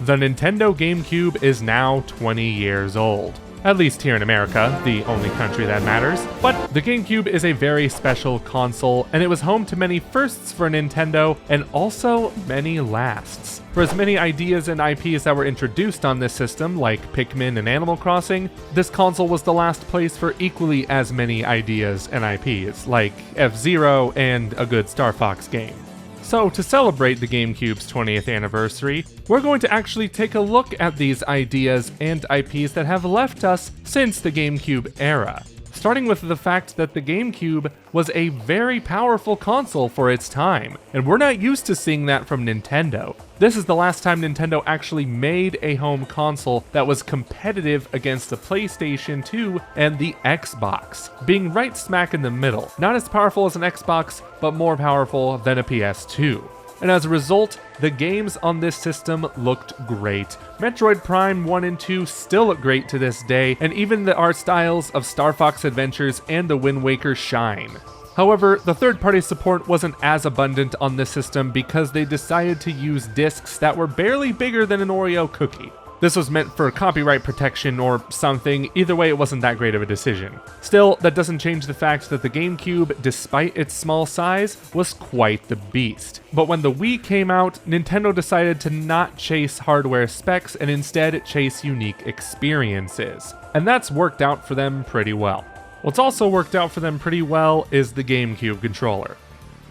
The Nintendo GameCube is now 20 years old. At least here in America, the only country that matters. But the GameCube is a very special console, and it was home to many firsts for Nintendo, and also many lasts. For as many ideas and IPs that were introduced on this system, like Pikmin and Animal Crossing, this console was the last place for equally as many ideas and IPs, like F.Zero and a good Star Fox game. So, to celebrate the GameCube's 20th anniversary, we're going to actually take a look at these ideas and IPs that have left us since the GameCube era. Starting with the fact that the GameCube was a very powerful console for its time, and we're not used to seeing that from Nintendo. This is the last time Nintendo actually made a home console that was competitive against the PlayStation 2 and the Xbox, being right smack in the middle. Not as powerful as an Xbox, but more powerful than a PS2. And as a result, the games on this system looked great. Metroid Prime 1 and 2 still look great to this day, and even the art styles of Star Fox Adventures and the Wind Waker shine. However, the third-party support wasn't as abundant on this system because they decided to use discs that were barely bigger than an Oreo cookie. This was meant for copyright protection or something. Either way, it wasn't that great of a decision. Still, that doesn't change the fact that the GameCube, despite its small size, was quite the beast. But when the Wii came out, Nintendo decided to not chase hardware specs and instead chase unique experiences. And that's worked out for them pretty well. What's also worked out for them pretty well is the GameCube controller.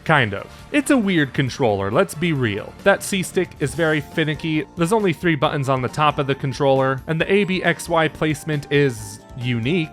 Kind of. It's a weird controller, let's be real. That C-stick is very finicky, there's only 3 buttons on the top of the controller, and the ABXY placement is unique,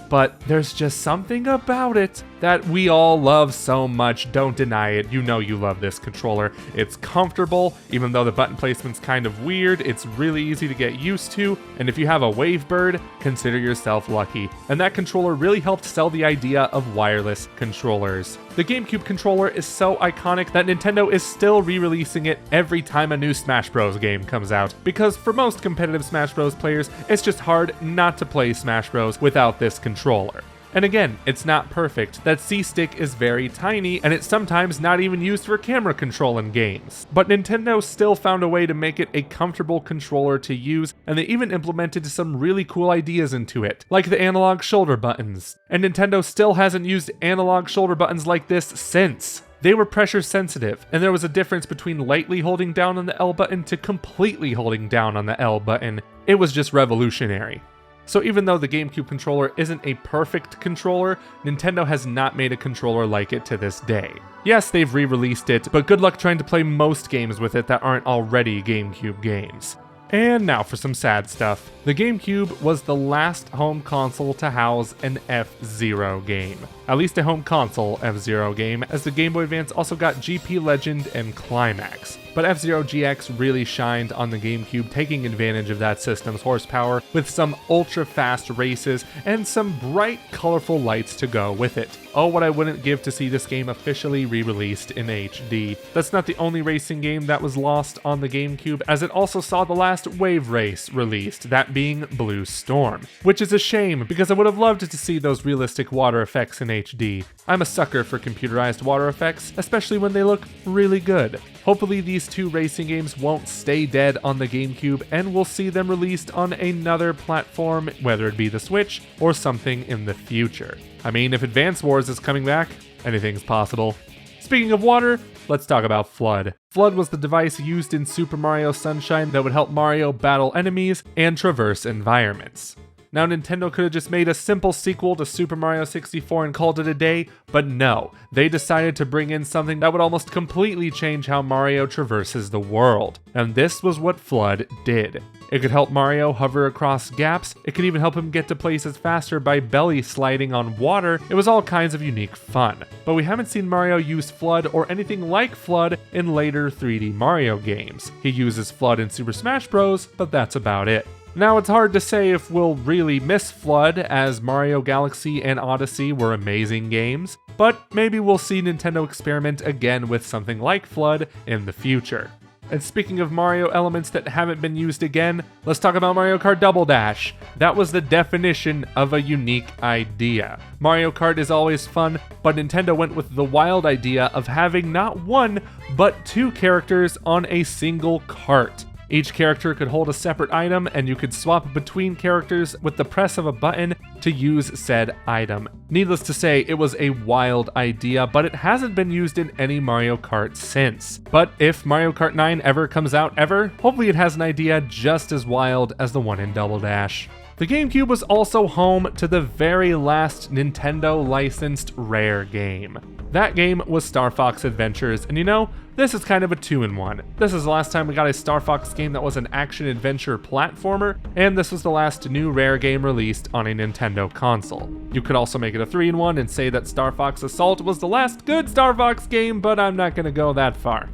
but there's just something about it that we all love so much. Don't deny it, you know you love this controller. It's comfortable, even though the button placement's kind of weird, it's really easy to get used to, and if you have a Wavebird, consider yourself lucky. And that controller really helped sell the idea of wireless controllers. The GameCube controller is so iconic that Nintendo is still re-releasing it every time a new Smash Bros. Game comes out, because for most competitive Smash Bros. Players, it's just hard not to play Smash Bros. Without this controller. And again, it's not perfect. That C-stick is very tiny, and it's sometimes not even used for camera control in games. But Nintendo still found a way to make it a comfortable controller to use, and they even implemented some really cool ideas into it, like the analog shoulder buttons. And Nintendo still hasn't used analog shoulder buttons like this since. They were pressure sensitive, and there was a difference between lightly holding down on the L button to completely holding down on the L button. It was just revolutionary. So even though the GameCube controller isn't a perfect controller, Nintendo has not made a controller like it to this day. Yes, they've re-released it, but good luck trying to play most games with it that aren't already GameCube games. And now for some sad stuff. The GameCube was the last home console to house an F.Zero game. At least a home console F.Zero game, as the Game Boy Advance also got GP Legend and Climax. But F.Zero GX really shined on the GameCube, taking advantage of that system's horsepower with some ultra-fast races and some bright, colorful lights to go with it. Oh, what I wouldn't give to see this game officially re-released in HD. That's not the only racing game that was lost on the GameCube, as it also saw the last Wave Race released, that being Blue Storm. Which is a shame, because I would have loved to see those realistic water effects in HD. I'm a sucker for computerized water effects, especially when they look really good. Hopefully these two racing games won't stay dead on the GameCube, and we'll see them released on another platform, whether it be the Switch or something in the future. I mean, if Advance Wars is coming back, anything's possible. Speaking of water, let's talk about F.L.U.D. F.L.U.D was the device used in Super Mario Sunshine that would help Mario battle enemies and traverse environments. Now, Nintendo could have just made a simple sequel to Super Mario 64 and called it a day, but no, they decided to bring in something that would almost completely change how Mario traverses the world. And this was what F.L.U.D did. It could help Mario hover across gaps, it could even help him get to places faster by belly sliding on water. It was all kinds of unique fun. But we haven't seen Mario use F.L.U.D or anything like F.L.U.D in later 3D Mario games. He uses F.L.U.D in Super Smash Bros, but that's about it. Now, it's hard to say if we'll really miss F.L.U.D, as Mario Galaxy and Odyssey were amazing games, but maybe we'll see Nintendo experiment again with something like F.L.U.D in the future. And speaking of Mario elements that haven't been used again, let's talk about Mario Kart Double Dash. That was the definition of a unique idea. Mario Kart is always fun, but Nintendo went with the wild idea of having not one, but two characters on a single kart. Each character could hold a separate item, and you could swap between characters with the press of a button to use said item. Needless to say, it was a wild idea, but it hasn't been used in any Mario Kart since. But if Mario Kart 9 ever comes out ever, hopefully it has an idea just as wild as the one in Double Dash. The GameCube was also home to the very last Nintendo licensed Rare game. That game was Star Fox Adventures, and you know, this is kind of a 2-in-1. This is the last time we got a Star Fox game that was an action-adventure platformer, and this was the last new Rare game released on a Nintendo console. You could also make it a 3-in-1 and say that Star Fox Assault was the last good Star Fox game, but I'm not gonna go that far.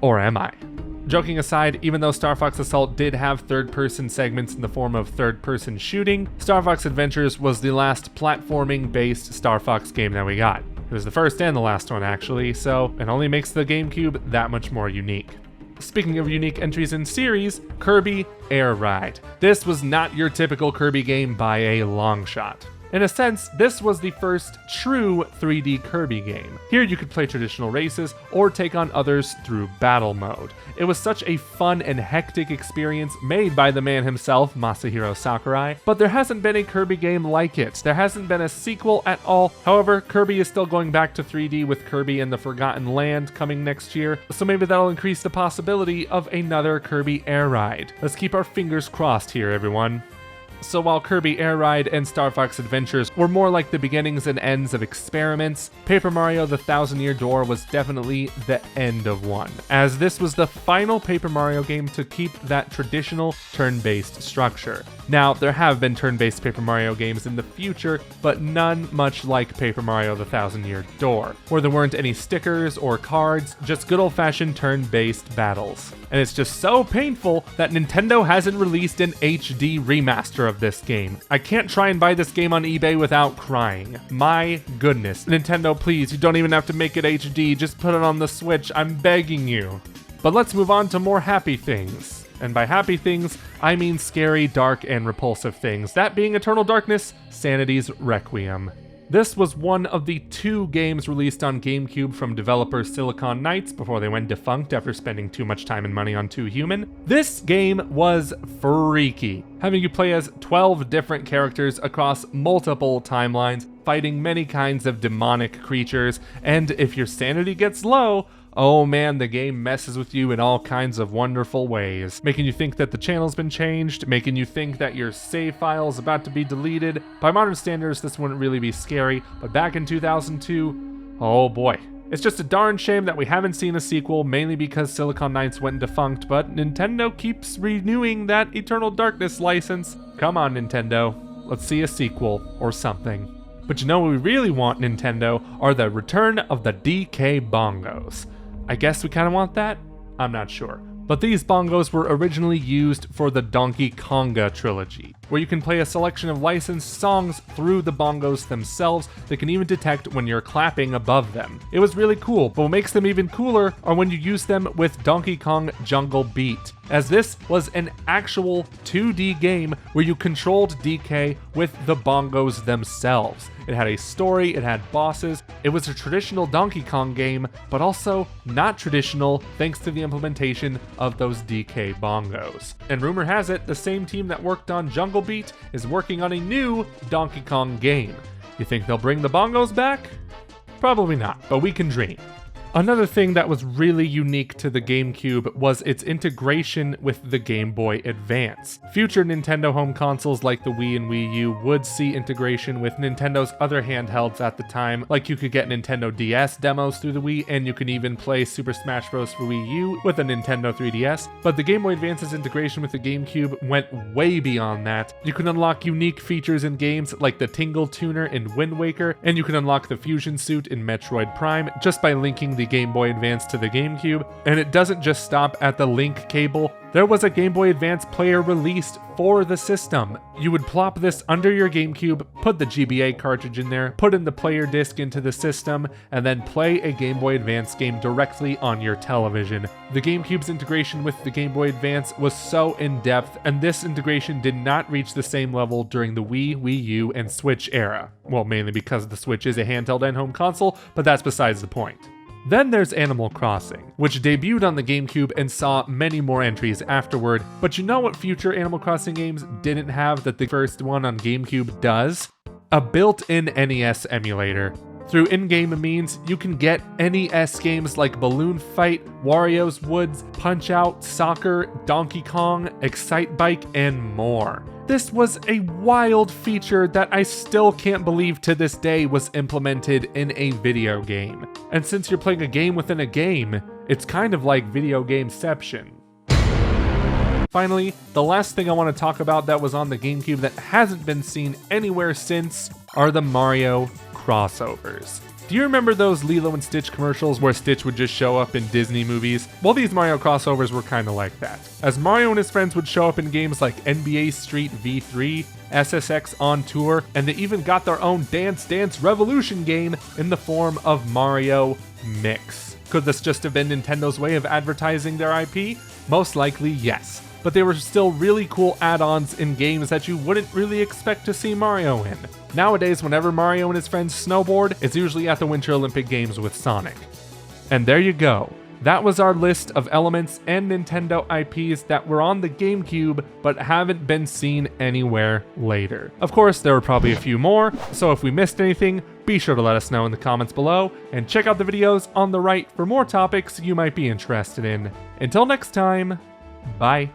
Or am I? Joking aside, even though Star Fox Assault did have third-person segments in the form of third-person shooting, Star Fox Adventures was the last platforming-based Star Fox game that we got. It was the first and the last one, actually, so it only makes the GameCube that much more unique. Speaking of unique entries in series, Kirby Air Ride. This was not your typical Kirby game by a long shot. In a sense, this was the first true 3D Kirby game. Here you could play traditional races or take on others through battle mode. It was such a fun and hectic experience made by the man himself, Masahiro Sakurai, but there hasn't been a Kirby game like it. There hasn't been a sequel at all. However, Kirby is still going back to 3D with Kirby and the Forgotten Land coming next year, so maybe that'll increase the possibility of another Kirby Air Ride. Let's keep our fingers crossed here, everyone. So while Kirby Air Ride and Star Fox Adventures were more like the beginnings and ends of experiments, Paper Mario The Thousand Year Door was definitely the end of one, as this was the final Paper Mario game to keep that traditional turn-based structure. Now, there have been turn-based Paper Mario games in the future, but none much like Paper Mario The Thousand Year Door, where there weren't any stickers or cards, just good old-fashioned turn-based battles. And it's just so painful that Nintendo hasn't released an HD remaster of this game. I can't try and buy this game on eBay without crying. My goodness. Nintendo, please, you don't even have to make it HD, just put it on the Switch, I'm begging you. But let's move on to more happy things. And by happy things, I mean scary, dark, and repulsive things. That being Eternal Darkness, Sanity's Requiem. This was one of the 2 games released on GameCube from developer Silicon Knights before they went defunct after spending too much time and money on Too Human. This game was freaky, having you play as 12 different characters across multiple timelines, fighting many kinds of demonic creatures, and if your sanity gets low, oh man, the game messes with you in all kinds of wonderful ways, making you think that the channel's been changed, making you think that your save file is about to be deleted. By modern standards, this wouldn't really be scary, but back in 2002, oh boy. It's just a darn shame that we haven't seen a sequel, mainly because Silicon Knights went defunct, but Nintendo keeps renewing that Eternal Darkness license. Come on, Nintendo. Let's see a sequel or something. But you know what we really want, Nintendo, are the return of the DK Bongos. I guess we kind of want that? I'm not sure. But these bongos were originally used for the Donkey Konga trilogy, where you can play a selection of licensed songs through the bongos themselves that can even detect when you're clapping above them. It was really cool, but what makes them even cooler are when you use them with Donkey Kong Jungle Beat, as this was an actual 2D game where you controlled DK with the bongos themselves. It had a story, it had bosses, it was a traditional Donkey Kong game, but also not traditional thanks to the implementation of those DK bongos. And rumor has it, the same team that worked on Jungle Beat is working on a new Donkey Kong game. You think they'll bring the bongos back? Probably not, but we can dream. Another thing that was really unique to the GameCube was its integration with the Game Boy Advance. Future Nintendo home consoles like the Wii and Wii U would see integration with Nintendo's other handhelds at the time, like you could get Nintendo DS demos through the Wii, and you can even play Super Smash Bros. For Wii U with a Nintendo 3DS, but the Game Boy Advance's integration with the GameCube went way beyond that. You can unlock unique features in games like the Tingle Tuner in Wind Waker, and you can unlock the Fusion Suit in Metroid Prime just by linking the Game Boy Advance to the GameCube, and it doesn't just stop at the link cable. There was a Game Boy Advance player released for the system. You would plop this under your GameCube, put the GBA cartridge in there, put in the player disc into the system, and then play a Game Boy Advance game directly on your television. The GameCube's integration with the Game Boy Advance was so in-depth, and this integration did not reach the same level during the Wii, Wii U, and Switch era. Well, mainly because the Switch is a handheld and home console, but that's besides the point. Then there's Animal Crossing, which debuted on the GameCube and saw many more entries afterward, but you know what future Animal Crossing games didn't have that the first one on GameCube does? A built-in NES emulator. Through in-game means, you can get NES games like Balloon Fight, Wario's Woods, Punch-Out, Soccer, Donkey Kong, Excitebike, and more. This was a wild feature that I still can't believe to this day was implemented in a video game. And since you're playing a game within a game, it's kind of like video gameception. Finally, the last thing I want to talk about that was on the GameCube that hasn't been seen anywhere since are the Mario crossovers. Do you remember those Lilo and Stitch commercials where Stitch would just show up in Disney movies? Well, these Mario crossovers were kinda like that, as Mario and his friends would show up in games like NBA Street V3, SSX On Tour, and they even got their own Dance Dance Revolution game in the form of Mario Mix. Could this just have been Nintendo's way of advertising their IP? Most likely, yes. But they were still really cool add-ons in games that you wouldn't really expect to see Mario in. Nowadays, whenever Mario and his friends snowboard, it's usually at the Winter Olympic Games with Sonic. And there you go. That was our list of elements and Nintendo IPs that were on the GameCube but haven't been seen anywhere later. Of course, there were probably a few more, so if we missed anything, be sure to let us know in the comments below, and check out the videos on the right for more topics you might be interested in. Until next time, bye.